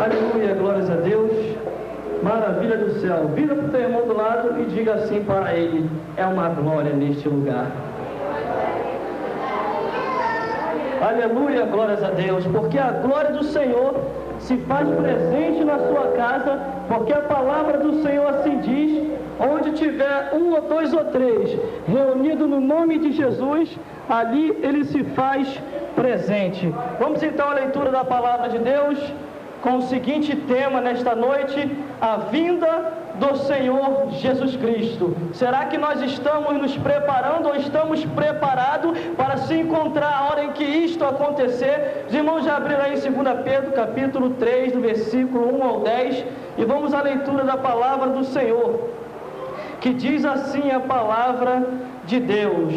Aleluia, glórias a Deus. Maravilha do céu. Vira para o teu irmão do lado e diga assim para ele: é uma glória neste lugar. Aleluia, glórias a Deus. Porque a glória do Senhor se faz presente na sua casa, porque a palavra do Senhor assim diz: onde tiver um ou dois ou três reunido no nome de Jesus, ali ele se faz presente. Vamos então à leitura da palavra de Deus, com o seguinte tema nesta noite: a vinda do Senhor Jesus Cristo. Será que nós estamos nos preparando ou estamos preparados para se encontrar a hora em que isto acontecer? Os irmãos já abriram aí em 2 Pedro, capítulo 3, do versículo 1 ao 10, e vamos à leitura da palavra do Senhor, que diz assim a palavra de Deus: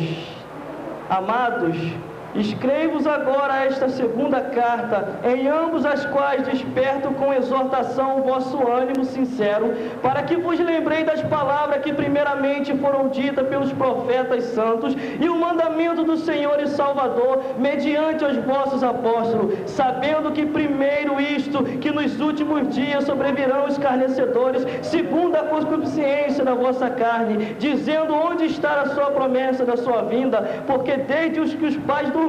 amados, escrevo-vos agora esta segunda carta, em ambos as quais desperto com exortação o vosso ânimo sincero, para que vos lembrei das palavras que primeiramente foram ditas pelos profetas santos, e o mandamento do Senhor e Salvador, mediante os vossos apóstolos, sabendo que primeiro isto, que nos últimos dias sobrevirão escarnecedores, segundo a concupiscência da vossa carne, dizendo onde está a sua promessa da sua vinda, porque desde os que os pais dormiram,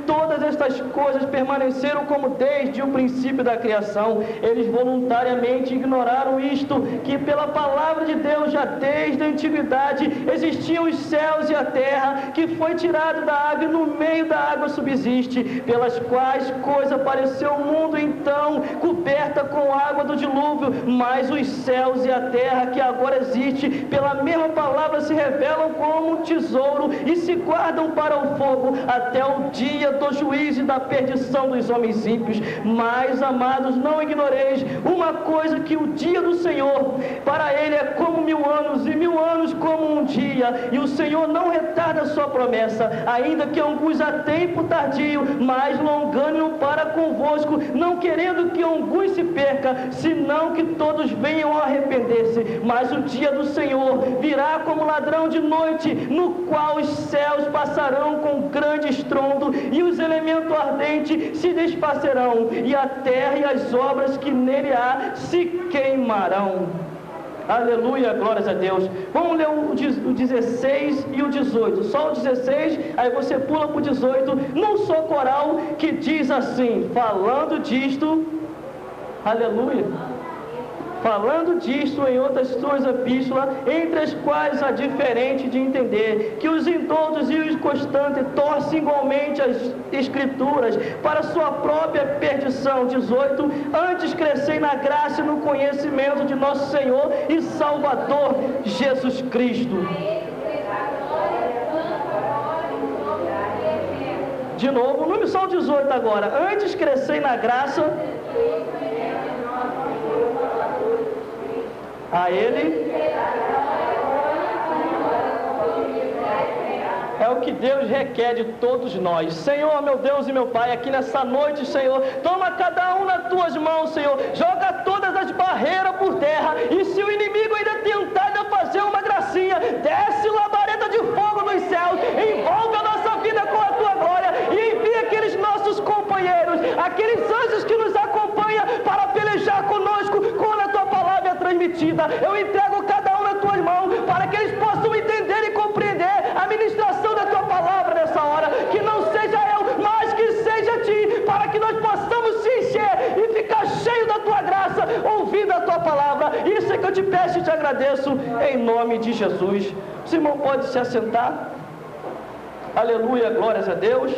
todas estas coisas permaneceram como desde o princípio da criação. Eles voluntariamente ignoraram isto, que pela palavra de Deus já desde a antiguidade existiam os céus e a terra, que foi tirado da água e no meio da água subsiste, pelas quais coisa apareceu o mundo então, coberta com água do dilúvio, mas os céus e a terra que agora existe, pela mesma palavra se revelam como um tesouro e se guardam para o fogo, até o dia do juízo e da perdição dos homens ímpios. Mas, amados, não ignoreis uma coisa, que o dia do Senhor para ele é como 1000 anos, e 1000 anos como um dia, e o Senhor não retarda a sua promessa, ainda que alguns a tempo tardio, mas longânimo para convosco, não querendo que alguns se perca, senão que todos venham a arrepender-se. Mas o dia do Senhor virá como ladrão de noite, no qual os céus passarão com grande estrondo, e os elementos ardentes se desfacerão, e a terra e as obras que nele há se queimarão. Aleluia, glórias a Deus. Vamos ler o 16 e o 18. Só o 16, aí você pula para o 18, num só coral, que diz assim, falando disto, aleluia, falando disto em outras suas epístolas, entre as quais há diferente de entender, que os indoutos e os constantes torcem igualmente as escrituras para sua própria perdição. 18, antes crescei na graça e no conhecimento de nosso Senhor e Salvador Jesus Cristo. De novo, número só o 18 agora. Antes crescei na graça, a Ele é o que Deus requer de todos nós. Senhor, meu Deus e meu Pai, aqui nessa noite, Senhor, toma cada um nas tuas mãos, Senhor, joga todas as barreiras por terra, e se o inimigo ainda tentar fazer uma gracinha, desce labareda de fogo dos céus, envolve a nossa vida com a tua glória, e envia aqueles nossos companheiros, aqueles anjos que nos acompanham para pelejar conosco quando a tua palavra é transmitida. Eu entrego cada um nas tuas mãos, para que eles possam entender e compreender a ministração da tua palavra nessa hora, que não seja eu, mas que seja ti, para que nós possamos se encher e ficar cheio da tua graça, ouvindo a tua palavra. Isso é que eu te peço e te agradeço, em nome de Jesus. O irmão pode se assentar. Aleluia, glórias a Deus.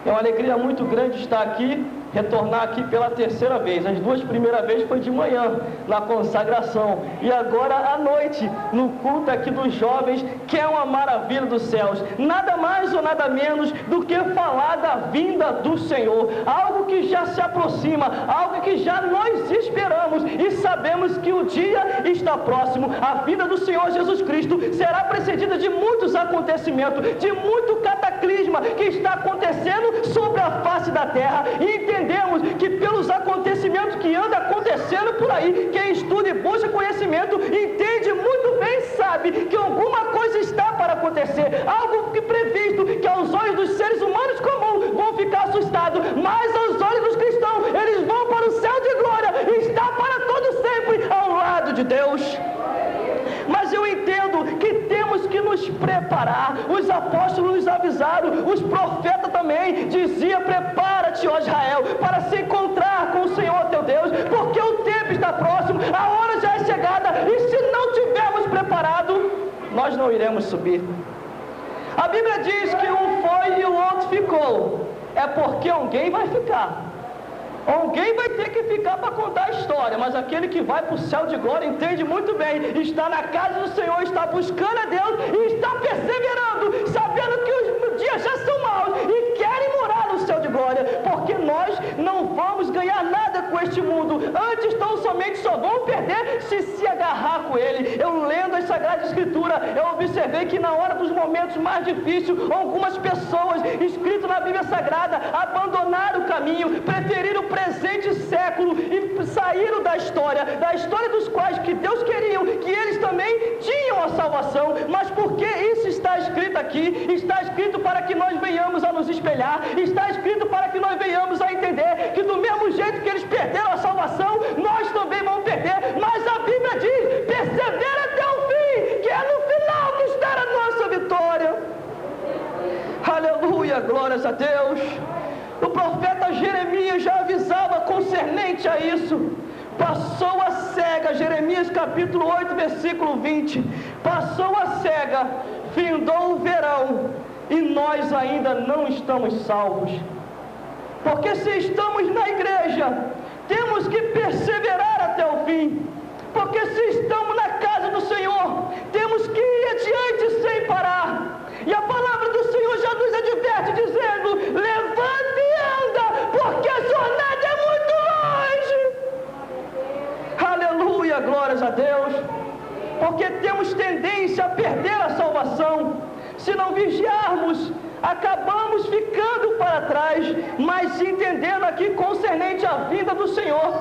É uma alegria muito grande estar aqui, retornar aqui pela terceira vez. As duas primeiras vezes foi de manhã, na consagração, e agora à noite, no culto aqui dos jovens, que é uma maravilha dos céus. Nada mais ou nada menos do que falar da vinda do Senhor, algo que já se aproxima, algo que já nós esperamos e sabemos que o dia está próximo. A vinda do Senhor Jesus Cristo será precedida de muitos acontecimentos, de muito cataclisma que está acontecendo sobre a face da terra, e entendemos que pelos acontecimentos que andam acontecendo por aí, quem estuda e busca conhecimento entende muito bem, sabe que alguma coisa está para acontecer, algo que previsto, que aos olhos dos seres humanos comuns vão ficar assustados, mas aos olhos dos cristãos eles vão para o céu de glória e preparar. Os apóstolos nos avisaram, os profetas também diziam: prepara-te, ó Israel, para se encontrar com o Senhor teu Deus, porque o tempo está próximo, a hora já é chegada, e se não tivermos preparado, nós não iremos subir. A Bíblia diz que um foi e o outro ficou. É porque alguém vai ficar. Alguém vai ter que ficar para contar a história, mas aquele que vai para o céu de glória entende muito bem, está na casa do Senhor, está buscando a Deus e está perseverando, sabendo que os dias já são maus e querem morar no céu de glória, porque nós não vamos ganhar nada com este mundo, antes tão somente só vão perder se agarrar com ele. Eu lendo as Sagradas Escrituras, eu observei que na hora dos momentos mais difíceis, algumas pessoas, escrito na Bíblia Sagrada, abandonaram o caminho, preferiram o presente século e saíram da história dos quais que Deus queria que eles também tinham a salvação. Mas porque isso está escrito aqui? Está escrito para que nós venhamos a nos espelhar, está escrito para que nós venhamos a entender que do mesmo jeito que eles perderam a salvação, nós também vamos perder. Mas a Bíblia diz: persevera até o fim, que é no final que está a nossa vitória. Aleluia, glórias a Deus. O profeta Jeremias já avisava concernente a isso. Passou a cega, Jeremias capítulo 8, versículo 20. Passou a cega, findou o verão, e nós ainda não estamos salvos. Porque se estamos na igreja, temos que perseverar até o fim. Porque se estamos na casa do Senhor, temos que ir adiante sem parar. E a palavra do Senhor já nos adverte, dizendo: levante e anda, porque a jornada é muito longe. Aleluia, glórias a Deus. Porque temos tendência a perder a salvação. Se não vigiarmos, acabamos ficando para trás. Mas entendendo aqui concernente à vinda do Senhor,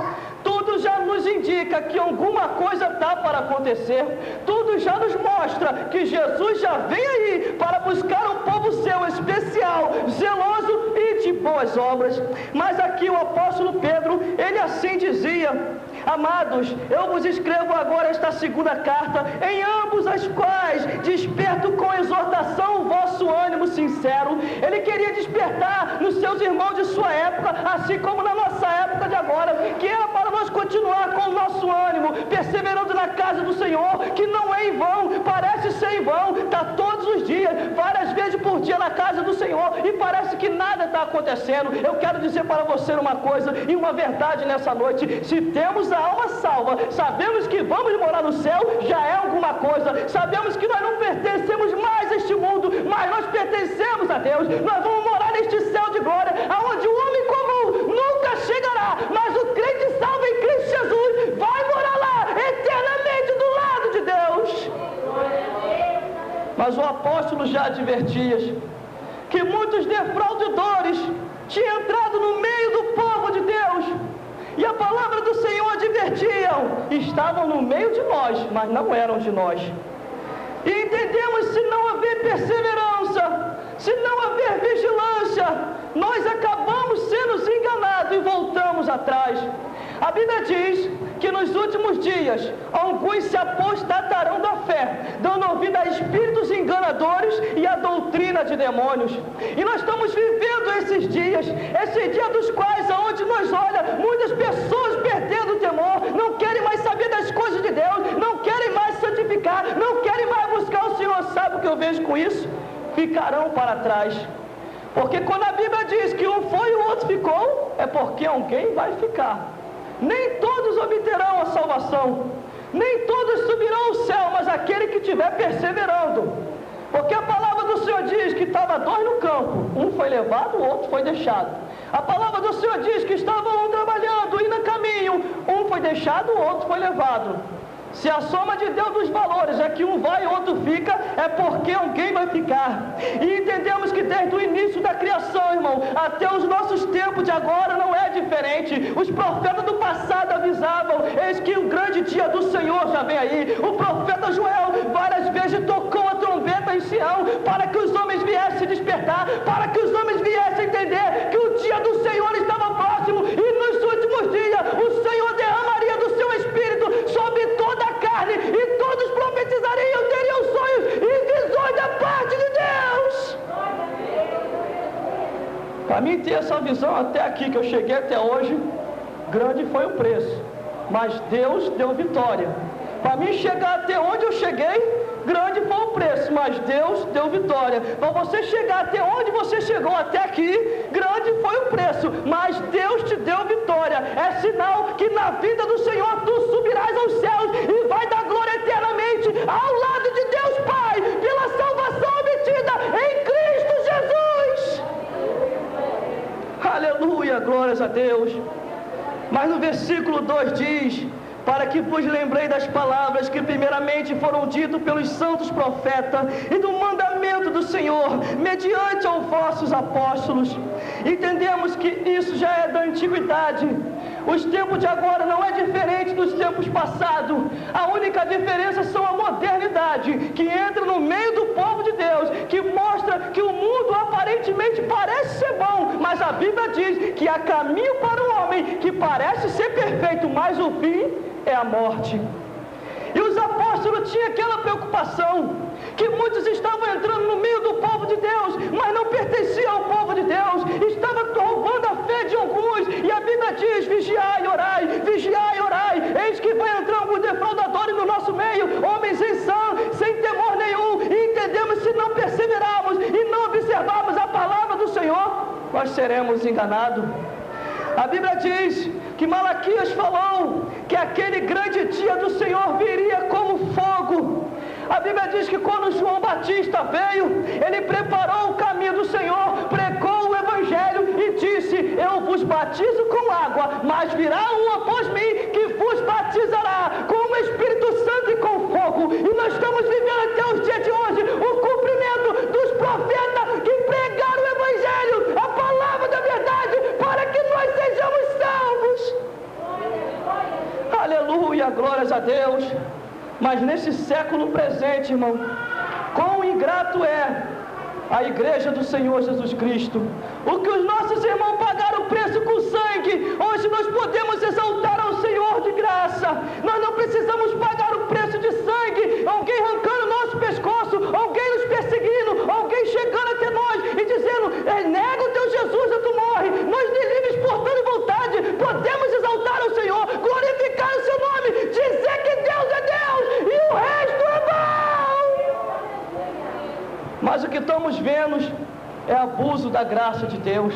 tudo já nos indica que alguma coisa está para acontecer. Tudo já nos mostra que Jesus já vem aí para buscar um povo seu especial, zeloso e de boas obras. Mas aqui o apóstolo Pedro, ele assim dizia: amados, eu vos escrevo agora esta segunda carta, em ambos as quais desperto com exortação o vosso ânimo sincero. Ele queria despertar nos seus irmãos de sua época, assim como na nossa época de agora, que era para nós continuar com o nosso ânimo, perseverando na casa do Senhor, que não é em vão, parece ser em vão, está todos os dias, várias vezes por dia na casa do Senhor, e parece que nada está acontecendo. Eu quero dizer para você uma coisa e uma verdade nessa noite: se temos a alma salva, sabemos que vamos morar no céu, já é alguma coisa. Sabemos que nós não pertencemos mais a este mundo, mas nós pertencemos a Deus. Nós vamos morar neste céu de glória, aonde o homem comum nunca chegará, mas o crente salvo em Cristo Jesus vai morar lá eternamente do lado de Deus. Mas o apóstolo já advertia que muitos defraudadores tinham entrado no meio do povo de Deus, e a palavra do Senhor advertiam: estavam no meio de nós, mas não eram de nós. E entendemos, se não haver perseverança, se não haver vigilância, nós acabamos sendo enganados e voltamos atrás. A Bíblia diz que nos últimos dias alguns se apostatarão da fé, dando ouvido a espíritos enganadores e a doutrina de demônios. E nós estamos vivendo esses dias, esse dia dos quais, aonde nós olha, muitas pessoas perdendo o temor, não querem mais saber das coisas de Deus, não querem mais santificar, não querem mais buscar o Senhor. Sabe o que eu vejo com isso? Ficarão para trás. Porque quando a Bíblia diz que um foi e o outro ficou, é porque alguém vai ficar. Nem todos obterão a salvação, nem todos subirão ao céu, mas aquele que estiver perseverando. Porque a palavra do Senhor diz que estava dois no campo, um foi levado, o outro foi deixado. A palavra do Senhor diz que estavam um trabalhando, indo a caminho, um foi deixado, o outro foi levado. Se a soma de Deus dos valores é que um vai e outro fica, é porque alguém vai ficar. E entendemos que desde o início da criação, irmão, até os nossos tempos de agora não é diferente. Os profetas do passado avisavam: eis que o grande dia do Senhor já vem aí. O profeta Joel várias vezes tocou a trombeta em Sião, para que os homens viessem despertar, para que os homens viessem entender que o dia do Senhor estava próximo, e nos últimos dias o Senhor derramaria do seu Espírito sobre toda a carne, e todos profetizariam, teriam sonhos e visões da parte Então, até aqui que eu cheguei até hoje, grande foi o preço, mas Deus deu vitória. Para mim chegar até onde eu cheguei, grande foi o preço, mas Deus deu vitória. Para você chegar até onde você chegou até aqui, grande foi o preço, mas Deus te deu vitória. É sinal que na vida do Senhor tu subirás aos céus e vai dar glória eternamente ao lado de Deus Pai, pela salvação obtida em Cristo Jesus. Aleluia, glórias a Deus. Mas no versículo 2 diz: para que vos lembrei das palavras que primeiramente foram ditas pelos santos profetas e do mandamento do Senhor, mediante aos vossos apóstolos. Entendemos que isso já é da antiguidade. Os tempos de agora não é diferente dos tempos passados. A única diferença são a modernidade, que entra no meio do povo de Deus, que mostra que o mundo aparentemente parece ser bom, mas a Bíblia diz que há caminho para o homem que parece ser perfeito, mas o fim é a morte. E os apóstolos tinham aquela preocupação, que muitos estavam entrando no meio do povo de Deus, mas não pertenciam ao povo de Deus, estavam roubando a fé de alguns, e a Bíblia diz: vigiai e orai, eis que vai entrar alguns defraudadores no nosso meio, homens insanos, sem temor nenhum, e entendemos, se não perseverarmos e não observarmos a palavra do Senhor, nós seremos enganados. A Bíblia diz que Malaquias falou que aquele grande dia do Senhor viria como fogo. A Bíblia diz que quando João Batista veio, ele preparou o caminho do Senhor, pregou o Evangelho e disse: eu vos batizo com água, mas virá um após mim que vos batizará com o Espírito Santo e com fogo. E nós estamos vivendo até os dias de hoje o cumprimento dos profetas que pregaram o Evangelho, a palavra da verdade, para que nós sejamos salvos. Aleluia, glórias a Deus. Mas nesse século presente, irmão, quão ingrato é a igreja do Senhor Jesus Cristo. O que os nossos irmãos pagaram o preço com sangue, hoje nós podemos exaltar ao Senhor de graça. Nós não precisamos pagar o preço de sangue, alguém arrancando nosso pescoço, alguém nos perseguindo, alguém chegando até nós e dizendo: nega o teu Jesus ou tu morre. Nós de livre espontânea e vontade podemos exaltar ao Senhor, glorificar o seu nome, dizer que Deus é Deus e o resto é mal. Mas o que estamos vendo é abuso da graça de Deus.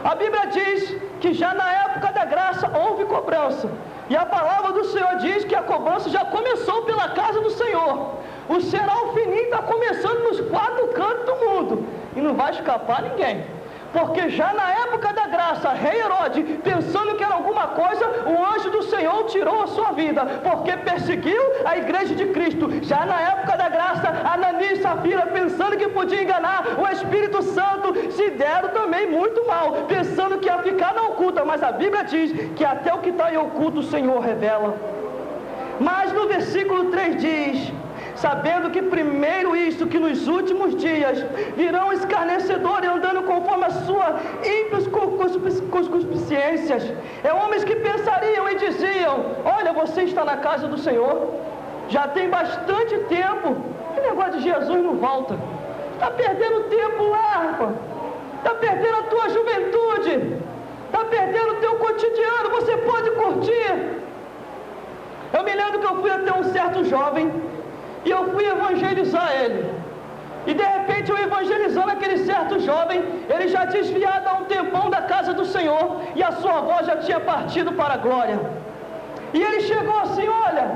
A Bíblia diz que já na época da graça houve cobrança. E a palavra do Senhor diz que a cobrança já começou pela casa do Senhor. O serão fininho está começando nos quatro cantos do mundo. E não vai escapar ninguém. Porque já na época da graça, rei Herodes, pensando que era alguma coisa, o anjo do Senhor tirou a sua vida, porque perseguiu a igreja de Cristo. Já na época da graça, Ananias e Safira, pensando que podia enganar o Espírito Santo, se deram também muito mal, pensando que ia ficar na oculta. Mas a Bíblia diz que até o que está em oculto o Senhor revela. Mas no versículo 3 diz: sabendo que primeiro isto, que nos últimos dias virão escarnecedores andando conforme a sua ímpias concupiscências. Homens que pensariam e diziam: olha, você está na casa do Senhor já tem bastante tempo, que negócio de Jesus não volta, está perdendo tempo lá, rapaz. Está perdendo a tua juventude, está perdendo o teu cotidiano, você pode curtir. Eu me lembro que eu fui até um certo jovem e eu fui evangelizar ele. E de repente eu evangelizando aquele certo jovem, ele já desviado há um tempão da casa do Senhor, e a sua avó já tinha partido para a glória. E ele chegou assim: olha,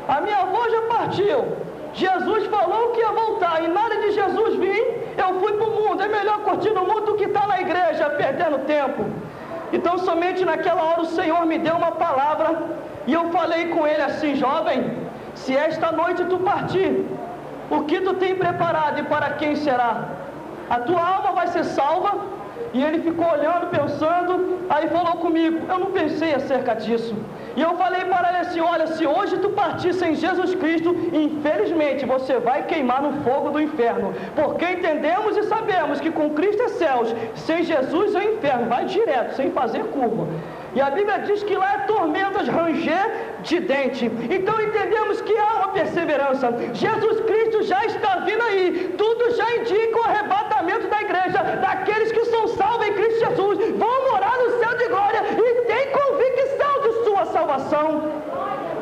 a minha avó já partiu, Jesus falou que ia voltar, e nada de Jesus vir, eu fui para o mundo, é melhor curtir no mundo do que estar na igreja, perdendo tempo. Então somente naquela hora o Senhor me deu uma palavra, e eu falei com ele assim: jovem, se esta noite tu partir, o que tu tem preparado e para quem será? A tua alma vai ser salva? E ele ficou olhando, pensando, aí falou comigo: eu não pensei acerca disso. E eu falei para ele assim: olha, se hoje tu partir sem Jesus Cristo, infelizmente você vai queimar no fogo do inferno, porque entendemos e sabemos que com Cristo é céus, sem Jesus é inferno, vai direto, sem fazer curva. E a Bíblia diz que lá é tormentas, ranger de dente. Então entendemos que há uma perseverança. Jesus Cristo já está vindo aí. Tudo já indica o arrebatamento da igreja, daqueles que são salvos em Cristo Jesus, vão morar no céu de glória e têm convicção de sua salvação.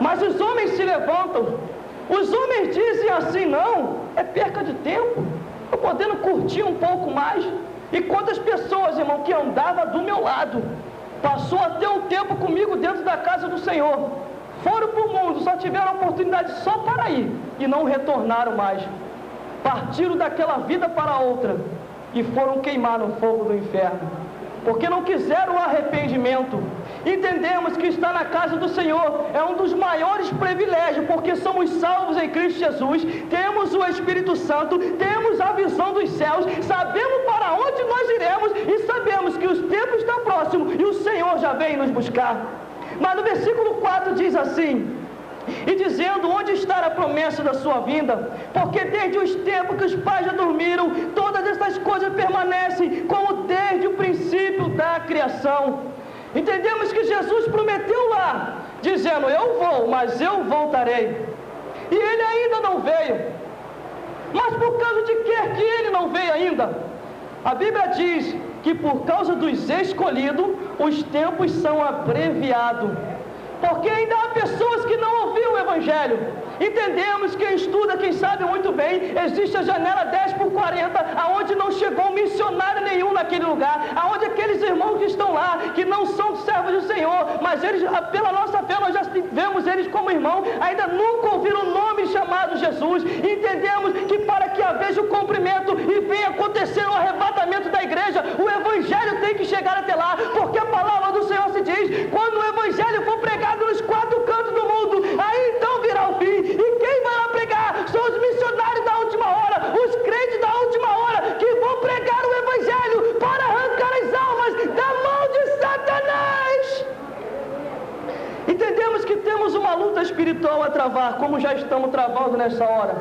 Mas os homens se levantam, os homens dizem assim: não, é perca de tempo, estou podendo curtir um pouco mais. E quantas pessoas, irmão, que andavam do meu lado, passou a ter um tempo comigo dentro da casa do Senhor, foram para o mundo, só tiveram oportunidade só para ir e não retornaram mais, partiram daquela vida para outra e foram queimar no fogo do inferno, porque não quiseram o arrependimento. Entendemos que estar na casa do Senhor é um dos maiores privilégios, porque somos salvos em Cristo Jesus, temos o Espírito Santo, temos a visão dos céus, sabemos para onde nós iremos e sabemos que os tempos estão próximos e o Senhor já vem nos buscar. Mas no versículo 4 diz assim: e dizendo, onde está a promessa da sua vinda? Porque desde os tempos que os pais já dormiram, todas essas coisas permanecem como desde o princípio da criação. Entendemos que Jesus prometeu lá, dizendo: eu vou, mas eu voltarei. E ele ainda não veio. Mas por causa de que ele não veio ainda? A Bíblia diz que por causa dos escolhidos, os tempos são abreviados. Porque ainda há pessoas que não ouviram o Evangelho. Entendemos, quem estuda, quem sabe muito bem, existe a janela 10/40, aonde não chegou missionário nenhum naquele lugar, aonde aqueles irmãos que estão lá, que não são servos do Senhor, mas eles, pela nossa fé, nós já vemos eles como irmão, ainda nunca ouviram o nome chamado Jesus. Entendemos que para que haja o cumprimento e venha acontecer o arrebatamento da igreja, o Evangelho tem que chegar até lá, porque a palavra do Senhor se diz: quando o Evangelho for pregado nos 4 cantos do mundo, aí então virá o fim. E quem vai lá pregar são os missionários da última hora, os crentes da última hora, que vão pregar o Evangelho para arrancar as almas da mão de Satanás. Entendemos que temos uma luta espiritual a travar, como já estamos travando nessa hora.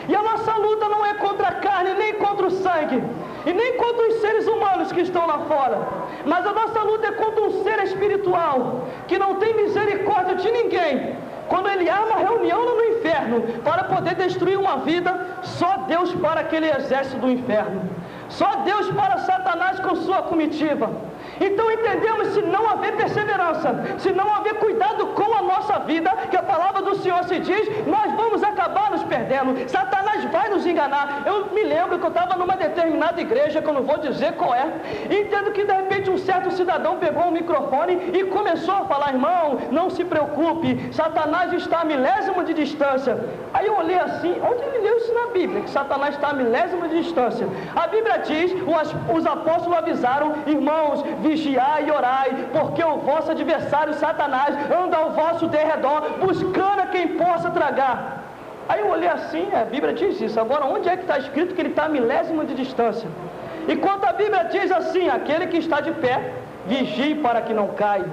E a nossa luta não é contra a carne, nem contra o sangue, e nem contra os seres humanos que estão lá fora, mas a nossa luta é contra um ser espiritual, que não tem misericórdia de ninguém. Quando ele arma reunião no inferno para poder destruir uma vida, só Deus para aquele exército do inferno, só Deus para Satanás com sua comitiva. Então entendemos, se não haver perseverança, se não haver cuidado com a nossa vida, que a palavra do Senhor se diz, nós vamos acabar nos perdendo. Satanás vai nos enganar. Eu me lembro que eu estava numa determinada igreja, que eu não vou dizer qual é, e entendo que de repente um certo cidadão pegou um microfone e começou a falar: irmão, não se preocupe, Satanás está a milésimo de distância. Aí eu olhei assim: onde ele leu isso na Bíblia, que Satanás está a milésimo de distância? A Bíblia diz, os apóstolos avisaram: irmãos, vigiai e orai, porque o vosso adversário Satanás anda ao vosso derredor, buscando a quem possa tragar. Aí eu olhei assim: a Bíblia diz isso. Agora, onde é que está escrito que ele está a milésimo de distância? Enquanto a Bíblia diz assim: aquele que está de pé, vigie para que não caia.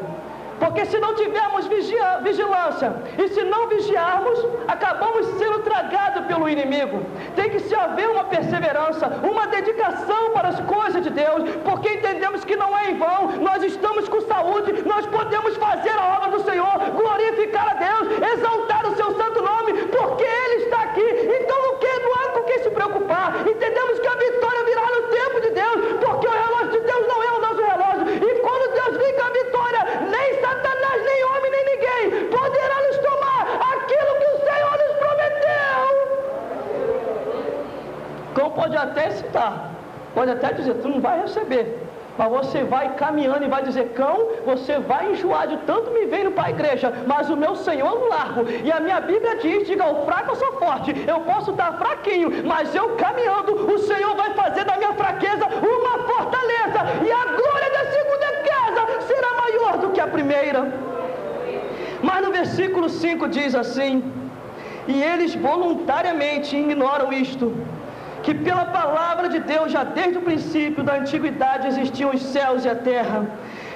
Porque se não tivermos vigilância, e se não vigiarmos, acabamos sendo tragados pelo inimigo. Tem que se haver uma perseverança, uma dedicação para as coisas de Deus, porque entendemos que não é em vão. Nós estamos com saúde, nós podemos fazer a obra do Senhor, glorificar a Deus, exaltar o seu santo nome, porque Ele está aqui. Então não há com que se preocupar. Entendemos que a vitória virá no tempo de Deus, porque o relógio de Deus não é o nosso relógio. E quando Deus vem com a vitória, nem Satanás, nem homem, nem ninguém poderá nos tomar aquilo que o Senhor nos prometeu. Cão pode até citar, pode até dizer: tu não vai receber, mas você vai caminhando e vai dizer: cão, você vai enjoar de tanto me vendo para a igreja, mas o meu Senhor eu largo. E a minha Bíblia diz: diga ao fraco eu sou forte. Eu posso estar fraquinho, mas eu caminhando, o Senhor vai fazer da minha fraqueza uma fortaleza, e a glória da segunda casa será maior do que a primeira. Mas no versículo 5 diz assim: e eles voluntariamente ignoram isto, que pela palavra de Deus, já desde o princípio da antiguidade, existiam os céus e a terra,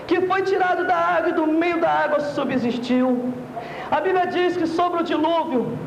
que foi tirado da água e do meio da água subsistiu. A Bíblia diz que sobre o dilúvio,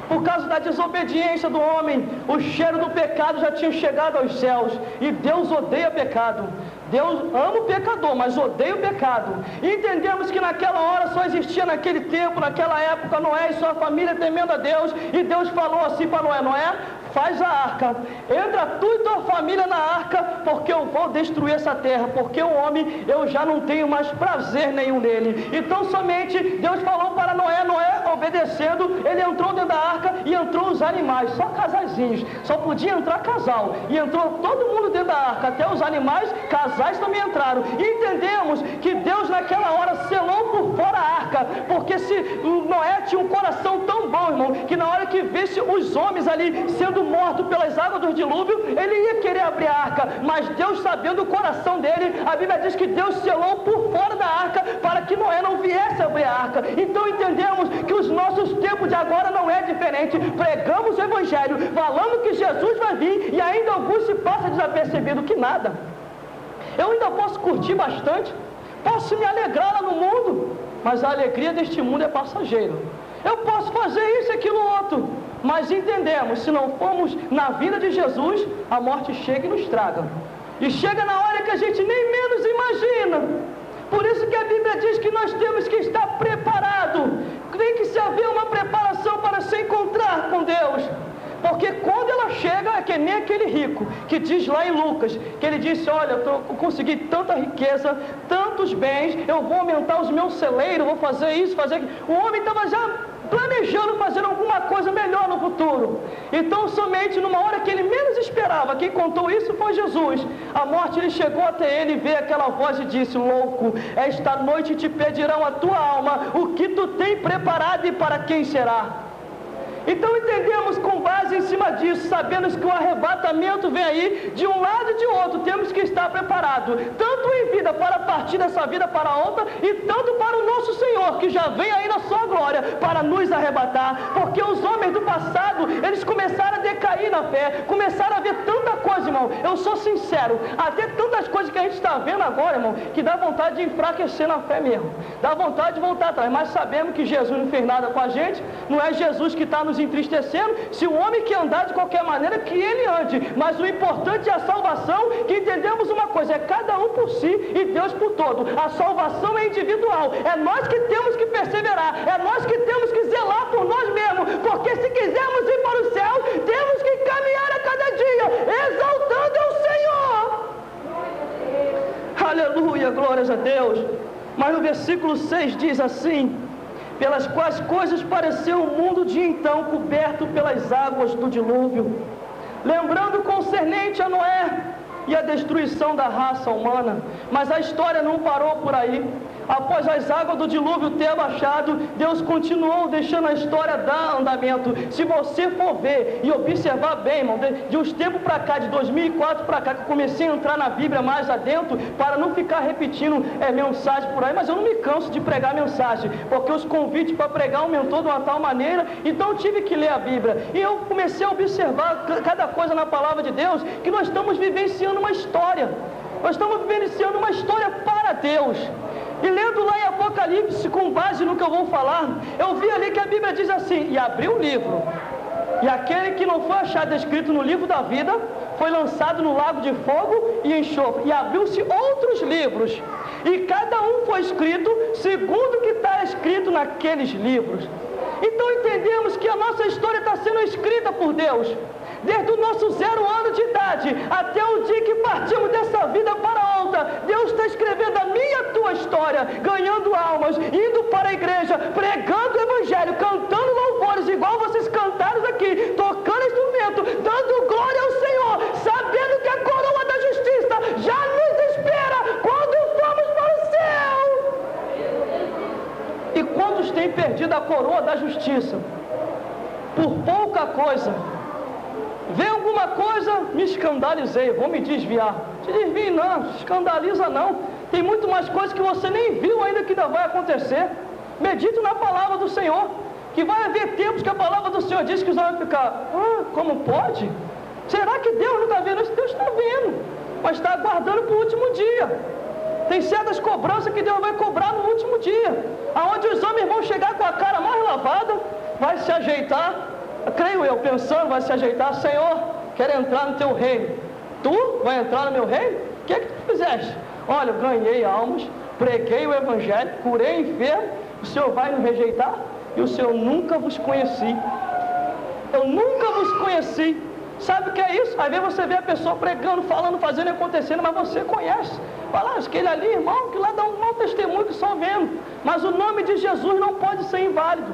por causa da desobediência do homem, o cheiro do pecado já tinha chegado aos céus, e Deus odeia pecado. Deus ama o pecador, mas odeia o pecado. E entendemos que naquela hora só existia naquele tempo, naquela época, Noé e sua família temendo a Deus, e Deus falou assim para Noé: Noé, faz a arca, entra tu e tua família na arca, porque eu vou destruir essa terra, porque o homem, eu já não tenho mais prazer nenhum nele. Então somente Deus falou para Noé, Noé obedecendo, ele entrou dentro da arca e entrou os animais, só casaizinhos, só podia entrar casal, e entrou todo mundo dentro da arca, até os animais, casais também entraram, e entendemos que Deus naquela hora selou por fora a arca, porque se Noé tinha um coração tão bom, irmão, que na hora que visse os homens ali sendo mortos pelas águas do dilúvio, ele ia querer abrir a arca, mas Deus, sabendo o coração dele, a Bíblia diz que Deus selou por fora da arca, para que Noé não viesse abrir a arca. Então entendemos que os nossos tempos de agora não é diferente, pregamos o Evangelho, falando que Jesus vai vir, e ainda alguns se passam desapercebido que nada. Eu ainda posso curtir bastante, posso me alegrar lá no mundo, mas a alegria deste mundo é passageiro. Eu posso fazer isso e aquilo outro, mas entendemos, se não formos na vida de Jesus, a morte chega e nos traga. E chega na hora que a gente nem menos imagina. Por isso que a Bíblia diz que nós temos que estar preparado. Tem que se haver uma preparação para se encontrar com Deus. Porque quando ela chega, é que nem aquele rico, que diz lá em Lucas, que ele disse, olha, eu consegui tanta riqueza, tantos bens, eu vou aumentar os meus celeiros, vou fazer isso, fazer aquilo. O homem estava já planejando fazer alguma coisa melhor no futuro. Então somente numa hora que ele menos esperava, quem contou isso foi Jesus. A morte, ele chegou até ele e veio aquela voz e disse, louco, esta noite te pedirão a tua alma, o que tu tem preparado e para quem será? Então entendemos com base em cima disso, sabendo que o arrebatamento vem aí, de um lado e de outro, temos que estar preparados, tanto em vida para partir dessa vida para outra, e tanto para o nosso Senhor, que já vem aí na sua glória, para nos arrebatar, porque os homens do passado, eles começaram a decair na fé, começaram a ver tanta coisa, irmão, eu sou sincero, até tantas coisas que a gente está vendo agora, irmão, que dá vontade de enfraquecer na fé mesmo, dá vontade de voltar atrás, mas sabemos que Jesus não fez nada com a gente, não é Jesus que está nos entristecendo, se o homem quer andar de qualquer maneira, que ele ande, mas o importante é a salvação, que entendemos uma coisa, é cada um por si e Deus por todo, a salvação é individual, é nós que temos que perseverar, é nós que temos que zelar por nós mesmos, porque se quisermos ir para o céu, temos que caminhar a cada dia, exaltando o Senhor. Aleluia, glórias a Deus. Mas no versículo 6 diz assim, pelas quais coisas pareceu o mundo de então coberto pelas águas do dilúvio, lembrando concernente a Noé e a destruição da raça humana. Mas a história não parou por aí. Após as águas do dilúvio ter abaixado, Deus continuou deixando a história dar andamento. Se você for ver e observar bem, irmão, de uns tempos para cá, de 2004 para cá, que eu comecei a entrar na Bíblia mais adentro, para não ficar repetindo mensagem por aí, mas eu não me canso de pregar mensagem, porque os convites para pregar aumentou de uma tal maneira, então eu tive que ler a Bíblia. E eu comecei a observar cada coisa na palavra de Deus, que nós estamos vivenciando uma história. Nós estamos vivenciando uma história para Deus. E lendo lá em Apocalipse, com base no que eu vou falar, eu vi ali que a Bíblia diz assim, e abriu o livro, e aquele que não foi achado escrito no livro da vida, foi lançado no lago de fogo e enxofre, e abriu-se outros livros, e cada um foi escrito segundo o que está escrito naqueles livros. Então entendemos que a nossa história está sendo escrita por Deus, desde o nosso 0 ano de idade, até o dia que partimos dessa vida para outra. Deus está escrevendo a minha e a tua história, ganhando almas, indo para a igreja, pregando o Evangelho, cantando louvores, igual vocês cantaram aqui, tocando instrumento, dando glória ao Senhor, sabendo que a coroa da justiça já nos espera quando formos para o céu. E quantos têm perdido a coroa da justiça? Por pouca coisa. Vê alguma coisa, me escandalizei, vou me desviar. Te desvie não, escandaliza não. Tem muito mais coisas que você nem viu ainda que ainda vai acontecer. Medite na palavra do Senhor, que vai haver tempos que a palavra do Senhor diz que os homens vão ficar, como pode? Será que Deus não está vendo isso? Deus está vendo, mas está aguardando para o último dia. Tem certas cobranças que Deus vai cobrar no último dia, aonde os homens vão chegar com a cara mais lavada, vai se ajeitar, creio eu, pensando, vai se ajeitar, Senhor, quero entrar no teu reino. Tu vai entrar no meu reino? O que é que tu fizeste? Olha, eu ganhei almas, preguei o Evangelho, curei enfermo, o Senhor vai me rejeitar? E o Senhor, nunca vos conheci. Eu nunca vos conheci. Sabe o que é isso? Às vezes você vê a pessoa pregando, falando, fazendo e acontecendo, mas você conhece. Fala, acho que ele ali, irmão, que lá dá um mau testemunho que só vendo. Mas o nome de Jesus não pode ser inválido.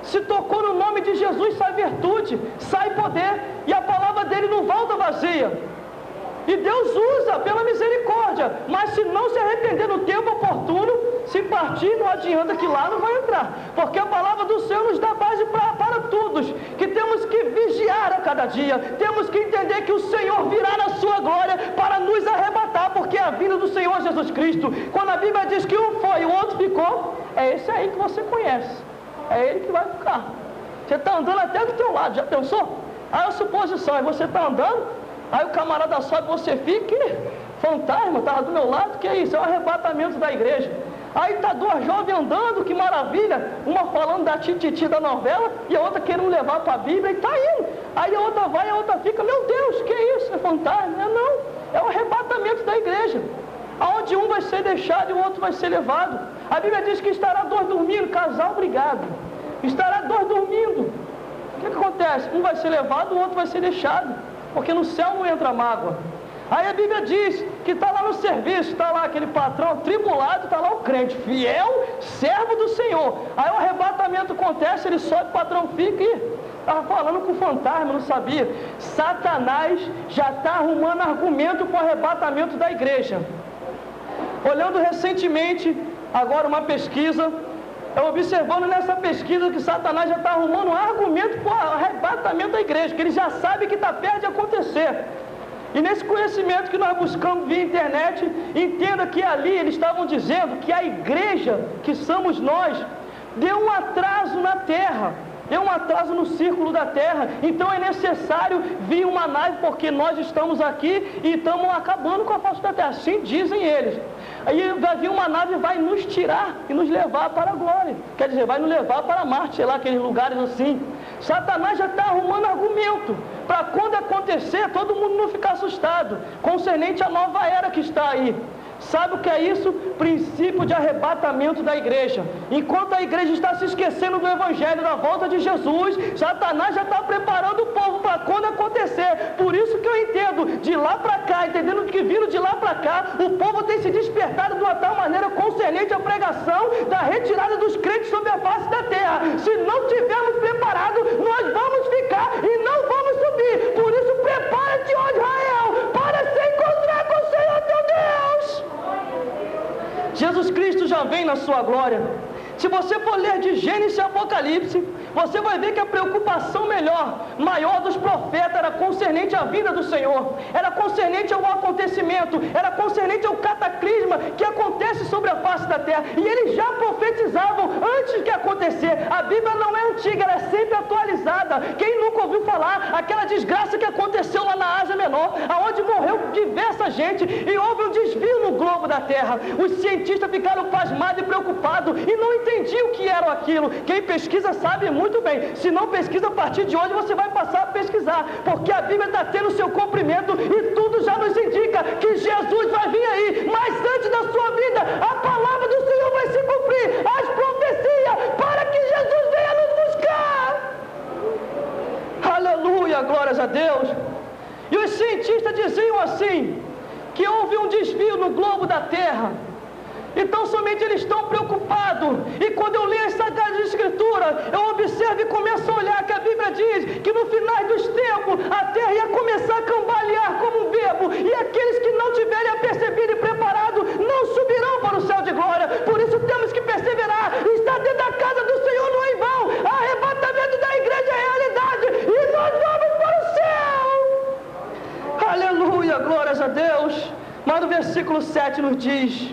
Se tocou no nome de Jesus, sai virtude, sai poder, e a palavra dele não volta vazia. E Deus usa pela misericórdia, mas se não se arrepender no tempo oportuno, se partir, não adianta que lá não vai entrar, porque a palavra do Senhor nos dá base para todos, que temos que vigiar a cada dia, temos que entender que o Senhor virá na sua glória para nos arrebatar, porque é a vinda do Senhor Jesus Cristo. Quando a Bíblia diz que um foi e o outro ficou, é esse aí que você conhece, é ele que vai ficar. Você está andando até do teu lado, já pensou? Aí a suposição é você está andando, aí o camarada sobe, você fica, fantasma, estava do meu lado, que é isso? É o arrebatamento da igreja. Aí está duas jovens andando, que maravilha, uma falando da tititi da novela, e a outra querendo levar para a Bíblia, e está indo. Aí a outra vai, a outra fica, meu Deus, que é isso? É fantasma? Não, é o arrebatamento da igreja, aonde um vai ser deixado e o outro vai ser levado. A Bíblia diz que estará dois dormindo, casal brigado, estará dois dormindo. O que acontece? Um vai ser levado, o outro vai ser deixado, porque no céu não entra mágoa. Aí a Bíblia diz que está lá no serviço, está lá aquele patrão tribulado, está lá o crente, fiel, servo do Senhor. Aí o arrebatamento acontece, ele sobe, o patrão fica e estava falando com o fantasma, não sabia. Satanás já está arrumando argumento para o arrebatamento da igreja. Olhando recentemente, agora uma pesquisa, eu observando nessa pesquisa que Satanás já está arrumando um argumento para o arrebatamento da igreja, que ele já sabe que está perto de acontecer. E nesse conhecimento que nós buscamos via internet, entenda que ali eles estavam dizendo que a igreja, que somos nós, deu um atraso na terra, deu um atraso no círculo da terra. Então é necessário vir uma nave, porque nós estamos aqui e estamos acabando com a face da terra, assim dizem eles. Aí vai vir uma nave e vai nos tirar e nos levar para a glória, quer dizer, vai nos levar para Marte, sei lá, aqueles lugares assim. Satanás já está arrumando argumento para quando acontecer todo mundo não ficar assustado, concernente à nova era que está aí. Sabe o que é isso? Princípio de arrebatamento da igreja. Enquanto a igreja está se esquecendo do evangelho, da volta de Jesus, Satanás já está preparando o povo para quando acontecer. Por isso que eu entendo, de lá para cá, entendendo que vindo de lá para cá, o povo tem se despertado de uma tal maneira concernente à pregação da retirada dos crentes sobre a face da terra. Se não tivermos preparado, nós vamos ficar e não vamos subir. Por isso prepara-te, ó Israel, para se encontrar com o Senhor teu Deus. Jesus Cristo já vem na sua glória. Se você for ler de Gênesis e Apocalipse, você vai ver que a preocupação maior dos profetas era concernente à vinda do Senhor, era concernente ao acontecimento, era concernente ao cataclisma que acontece sobre a face da terra, e eles já profetizavam antes de acontecer. A Bíblia não é antiga, ela é sempre atualizada. Quem nunca ouviu falar aquela desgraça que aconteceu lá na Ásia Menor, aonde morreu diversa gente e houve um desvio no globo da terra? Os cientistas ficaram pasmados e preocupados e não entendiam o que era aquilo. Quem pesquisa sabe muito bem. Se não pesquisa, a partir de hoje você vai passar a pesquisar, porque a Bíblia está tendo seu cumprimento e tudo já nos indica que Jesus vai vir aí. Mas antes da sua vida, a palavra do Senhor vai se cumprir, as profecias, para que Jesus venha nos buscar. Aleluia, glórias a Deus. E os cientistas diziam assim, que houve um desvio no globo da terra. Então somente eles estão preocupados. E quando eu leio as Sagradas Escrituras, eu observo e começo a olhar que a Bíblia diz que no final dos tempos a terra ia começar a cambalear como um bebo, e aqueles que não tiverem apercebido e preparado não subirão para o céu de glória. Por isso temos que perseverar, estar dentro da casa do Senhor não é em vão. Arrebatamento da igreja é realidade e nós vamos para o céu. Aleluia, glórias a Deus. Mas no versículo 7 nos diz: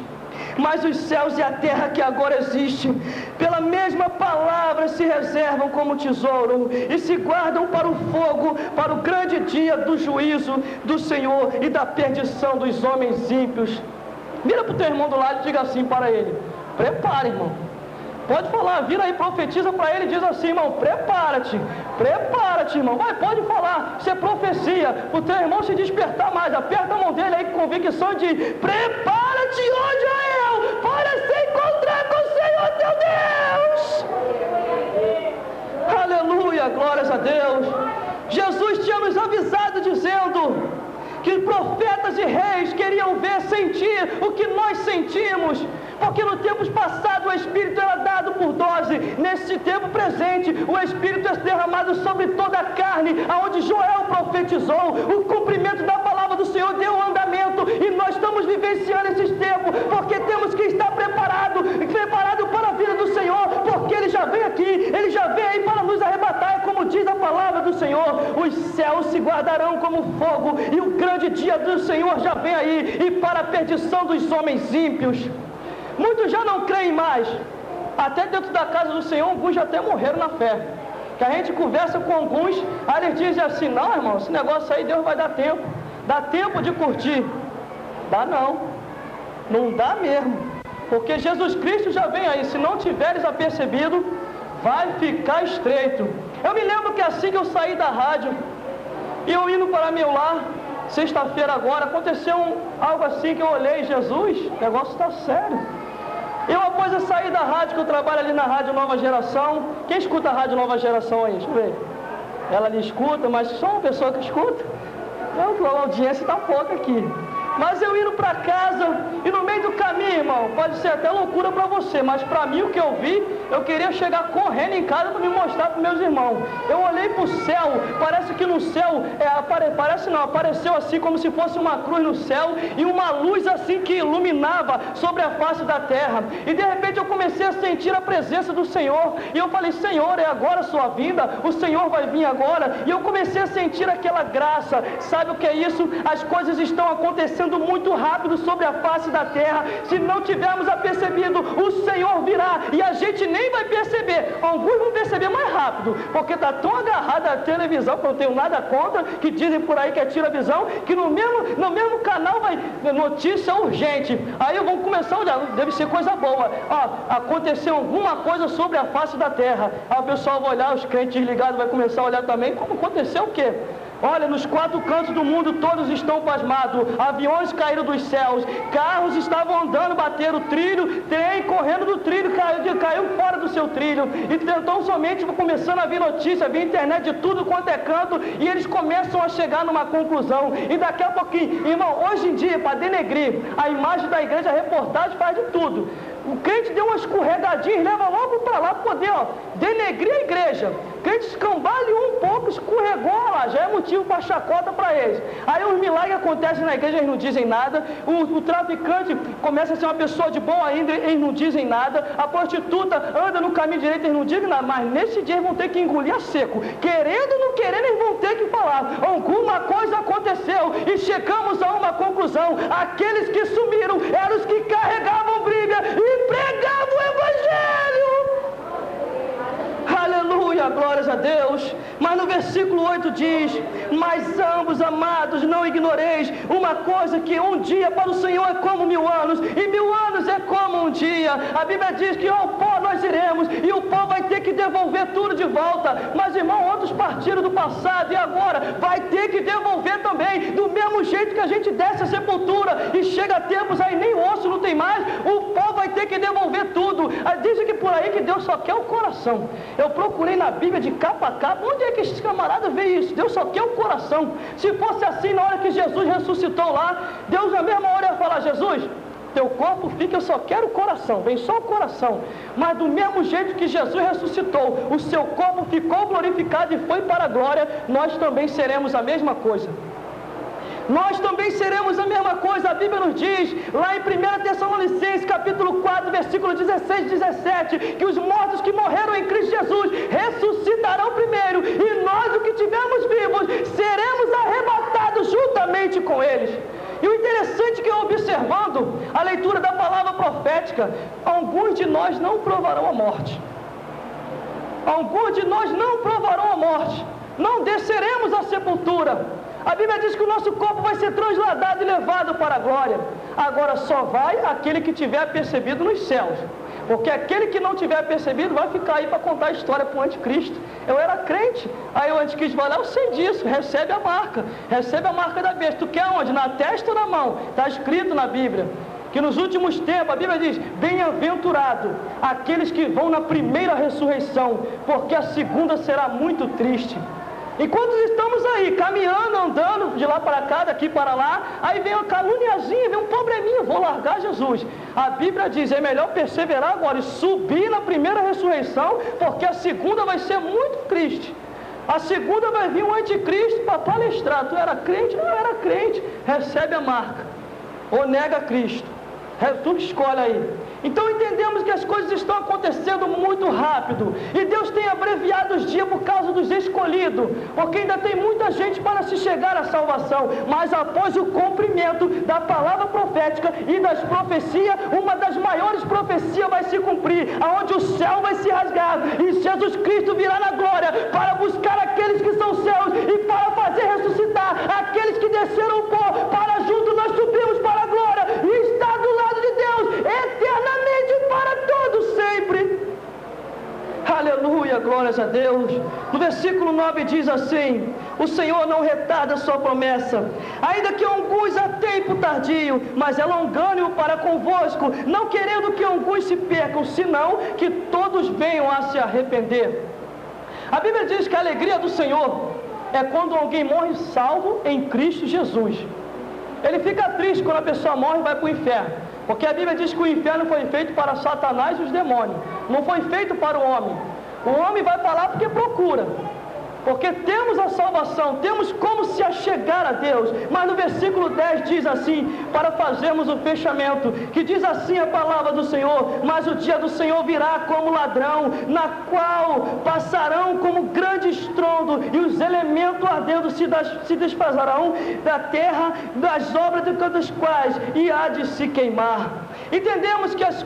mas os céus e a terra que agora existem, pela mesma palavra se reservam como tesouro e se guardam para o fogo, para o grande dia do juízo do Senhor e da perdição dos homens ímpios. Vira para o teu irmão do lado e diga assim para ele: prepara, irmão. Pode falar, vira aí, profetiza para ele e diz assim: irmão, prepara-te, irmão. Vai, pode falar, isso é profecia, o teu irmão se despertar mais. Aperta a mão dele aí com convicção e diz: prepara-te, ó Israel, para se encontrar com o Senhor teu Deus. Aleluia, glórias a Deus. Jesus tinha nos avisado sentir o que nós sentimos, porque no tempo passado o Espírito era dado por dose, nesse tempo presente o Espírito é derramado sobre toda a carne, aonde Joel profetizou, o cumprimento da palavra do Senhor deu andamento, e nós estamos vivenciando esses tempos, porque temos que estar preparado para a vida do Senhor, porque Ele já vem aqui, Ele já vem aí para nos arrebatar, é como diz a palavra do Senhor, os céus se guardarão como fogo, e o grande dia do Senhor já vem aí, e para a perdição dos homens ímpios. Muitos já não creem mais, até dentro da casa do Senhor, alguns já até morreram na fé, que a gente conversa com alguns, aí eles dizem assim, não irmão, esse negócio aí Deus vai dar tempo, dá tempo de curtir, dá não dá mesmo, porque Jesus Cristo já vem aí, se não tiveres apercebido, vai ficar estreito. Eu me lembro que assim que eu saí da rádio, e eu indo para meu lar, sexta-feira agora, aconteceu algo assim que eu olhei, Jesus, o negócio está sério. Eu, após eu sair da rádio, que eu trabalho ali na Rádio Nova Geração, quem escuta a Rádio Nova Geração aí? Deixa eu ver. Ela ali escuta, mas só uma pessoa que escuta. Não, a audiência está pouca aqui. Mas eu indo para casa, e no meio do caminho, irmão, pode ser até loucura para você, mas para mim o que eu vi, eu queria chegar correndo em casa para me mostrar para meus irmãos. Eu olhei para o céu, parece que no céu, apareceu assim como se fosse uma cruz no céu, e uma luz assim que iluminava sobre a face da terra, e de repente eu comecei a sentir a presença do Senhor, e eu falei, Senhor, é agora a sua vinda, o Senhor vai vir agora, e eu comecei a sentir aquela graça. Sabe o que é isso? As coisas estão acontecendo muito rápido sobre a face da terra, se não tivermos apercebido, o Senhor virá, e a gente nem vai perceber, alguns vão perceber mais rápido, porque está tão agarrado à televisão, que eu não tenho nada contra, que dizem por aí que é tira visão, que no mesmo canal vai notícia urgente, aí vão começar a olhar, deve ser coisa boa, aconteceu alguma coisa sobre a face da terra, aí o pessoal vai olhar, os crentes ligados vai começar a olhar também, como aconteceu o quê? Olha, nos 4 cantos do mundo todos estão pasmados, aviões caíram dos céus, carros estavam andando, bateram o trilho, trem correndo do trilho, caiu fora do seu trilho, e então somente começando a vir notícia, vir internet de tudo quanto é canto, e eles começam a chegar numa conclusão, e daqui a pouquinho, irmão, hoje em dia, para denegrir a imagem da igreja, a reportagem faz de tudo. O crente deu uma escorregadinha e leva logo para lá para poder denegrir a igreja. O crente escambaleou um pouco, escorregou lá, já é motivo para chacota para eles. Aí os milagres acontecem na igreja, eles não dizem nada. O traficante começa a ser uma pessoa de boa ainda, eles não dizem nada. A prostituta anda no caminho direito, eles não dizem nada. Mas nesse dia eles vão ter que engolir a seco. Querendo ou não querendo, eles vão ter que falar. Alguma coisa aconteceu e chegamos a uma conclusão. Aqueles que sumiram eram os que carregavam briga e pregavam o Evangelho. Aleluia, glórias a Deus. Mas no versículo 8 diz, mas ambos, amados, não ignoreis uma coisa, que um dia para o Senhor é como 1000 anos, e 1000 anos é como um dia. A Bíblia diz que ao pó nós iremos, e o pó vai ter que devolver tudo de volta. Mas irmão, outros partiram do passado, e agora vai ter que devolver também, do mesmo jeito que a gente desce a sepultura, e chega a tempos aí nem osso não tem mais, o pó vai ter que devolver tudo. Dizem que por aí que Deus só quer o coração. Eu procurei na Bíblia de capa a capa, onde é que esses camaradas veem isso? Deus só quer o coração. Se fosse assim na hora que Jesus ressuscitou lá, Deus na mesma hora ia falar, Jesus, teu corpo fica, eu só quero o coração, vem só o coração. Mas do mesmo jeito que Jesus ressuscitou, o seu corpo ficou glorificado e foi para a glória, nós também seremos a mesma coisa. Nós também seremos a mesma coisa. A Bíblia nos diz, lá em 1 Tessalonicenses, capítulo 4, versículo 16 e 17, que os mortos que morreram em Cristo Jesus ressuscitarão primeiro, e nós, os que estivermos vivos, seremos arrebatados juntamente com eles. E o interessante é que, observando a leitura da palavra profética, alguns de nós não provarão a morte. Alguns de nós não provarão a morte. Não desceremos à sepultura. A Bíblia diz que o nosso corpo vai ser transladado e levado para a glória. Agora só vai aquele que tiver percebido nos céus. Porque aquele que não tiver percebido vai ficar aí para contar a história para o anticristo. Eu era crente, aí o anticristo vai lá, eu sei disso, recebe a marca da besta. Tu quer onde? Na testa ou na mão? Está escrito na Bíblia que nos últimos tempos, a Bíblia diz, bem-aventurado aqueles que vão na primeira ressurreição, porque a segunda será muito triste. Enquanto estamos aí, caminhando, andando de lá para cá, daqui para lá, aí vem uma caluniazinha, vem um probleminha, vou largar Jesus. A Bíblia diz, é melhor perseverar agora e subir na primeira ressurreição, porque a segunda vai ser muito triste. A segunda vai vir um anticristo para palestrar. Tu era crente? Não era crente. Recebe a marca. Ou nega Cristo. Tu escolhe aí. Então entendemos que as coisas estão acontecendo muito rápido. E Deus tem abreviado os dias por causa dos escolhidos. Porque ainda tem muita gente para se chegar à salvação. Mas após o cumprimento da palavra profética e das profecias, uma das maiores profecias vai se cumprir. Aonde o céu vai se rasgar. E Jesus Cristo virá na glória para buscar aqueles que são céus. E para fazer ressuscitar aqueles que desceram o pó. Para juntos nós subimos para a glória. E está do lado de Deus eternamente para todos sempre. Aleluia, glórias a Deus. No versículo 9 diz assim: o Senhor não retarda a sua promessa, ainda que alguns a tempo tardio, mas é longânimo para convosco, não querendo que alguns se percam, senão que todos venham a se arrepender. A Bíblia diz que a alegria do Senhor é quando alguém morre salvo em Cristo Jesus. Ele fica triste quando a pessoa morre e vai para o inferno, porque a Bíblia diz que o inferno foi feito para Satanás e os demônios, não foi feito para o homem. O homem vai para lá porque procura, porque temos a salvação, temos como se achegar a Deus. Mas no versículo 10 diz assim, para fazermos o fechamento, que diz assim a palavra do Senhor: mas o dia do Senhor virá como ladrão, na qual passarão como grande estrondo, e os elementos ardendo se desfazarão da terra, das obras das quais e há de se queimar. Entendemos que as